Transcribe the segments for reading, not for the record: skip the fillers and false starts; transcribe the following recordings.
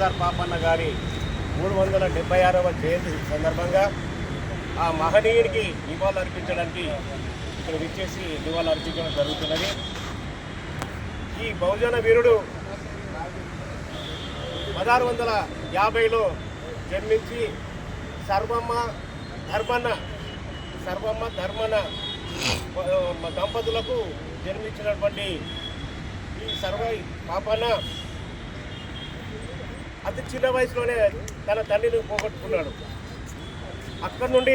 సర్దార్ పాపన్న గారి 376వ జయంతి సందర్భంగా ఆ మహనీయుడికి నివాళులు అర్పించడానికి ఇక్కడ విచ్చేసి నివాళులు అర్పించడం జరుగుతున్నది. ఈ బహుజన వీరుడు 1650లో జన్మించి సర్వమ్మ ధర్మన్న దంపతులకు జన్మించినటువంటి ఈ సర్వై పాపన్న అతి చిన్న వయసులోనే తన తండ్రిని పోగొట్టుకున్నాడు. అక్కడి నుండి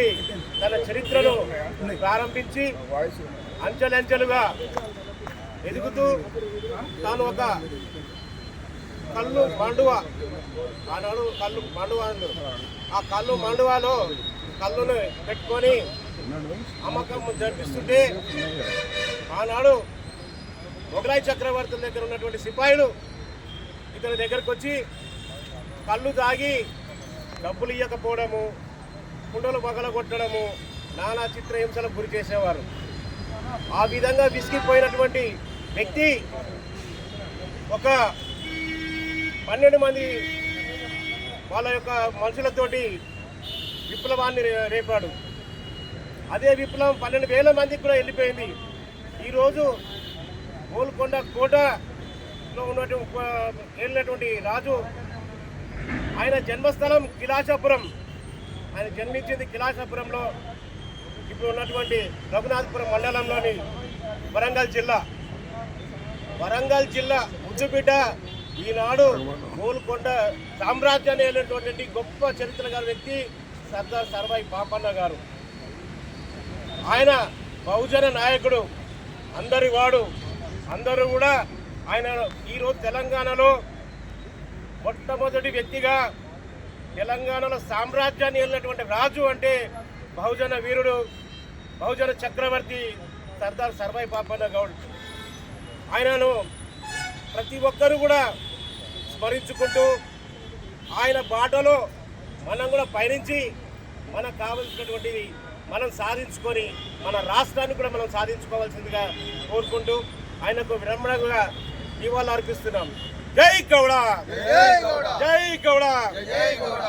తన చరిత్రను ప్రారంభించి అంచెలంచెలుగా ఎదుగుతూ తాను ఒక కళ్ళు మండువ, ఆనాడు కళ్ళు మండువ, ఆ కళ్ళు మండువలో కళ్ళును పెట్టుకొని అమ్మకం జరిపిస్తుంటే ఆనాడు మొగలాయి చక్రవర్తుల దగ్గర ఉన్నటువంటి సిపాయిలు ఇతని దగ్గరకు వచ్చి కళ్ళు తాగి డబ్బులు ఇవ్వకపోవడము, కుండలు పగలగొట్టడము, నానా చిత్రహింసలకు గురి చేసేవారు. ఆ విధంగా విసిగిపోయినటువంటి వ్యక్తి ఒక 12 మంది వాళ్ళ యొక్క మనుషులతోటి విప్లవాన్ని రేపాడు. అదే విప్లవం 12,000 మందికి కూడా వెళ్ళిపోయింది. ఈరోజు గోల్కొండ కోటలో ఉన్నటువంటి రాజు ఆయన జన్మస్థలం కిలాషాపురం. ఆయన జన్మించింది కిలాషాపురంలో, ఇప్పుడు ఉన్నటువంటి రఘునాథపురం మండలంలోని వరంగల్ జిల్లా ముద్దుబిడ్డ. ఈనాడు గోల్కొండ సామ్రాజ్యాన్ని వెళ్ళినటువంటి గొప్ప చరిత్ర గల వ్యక్తి సర్దార్ సర్వై పాపన్న గారు. ఆయన బహుజన నాయకుడు, అందరి వాడు. అందరూ కూడా ఆయన ఈరోజు తెలంగాణలో మొట్టమొదటి వ్యక్తిగా తెలంగాణలో సామ్రాజ్యాన్ని వెళ్ళినటువంటి రాజు అంటే బహుజన వీరుడు, బహుజన చక్రవర్తి సర్దార్ సర్వై పాపన్న గౌడ్. ఆయనను ప్రతి ఒక్కరూ కూడా స్మరించుకుంటూ ఆయన బాటలో మనం కూడా పయనించి మనకు కావలసినటువంటిది మనం సాధించుకొని మన రాష్ట్రాన్ని కూడా మనం సాధించుకోవాల్సిందిగా కోరుకుంటూ ఆయనకు విరమణగా నివాళులు అర్పిస్తున్నాం. జై గౌడ, జై గౌడ, జై గౌడ.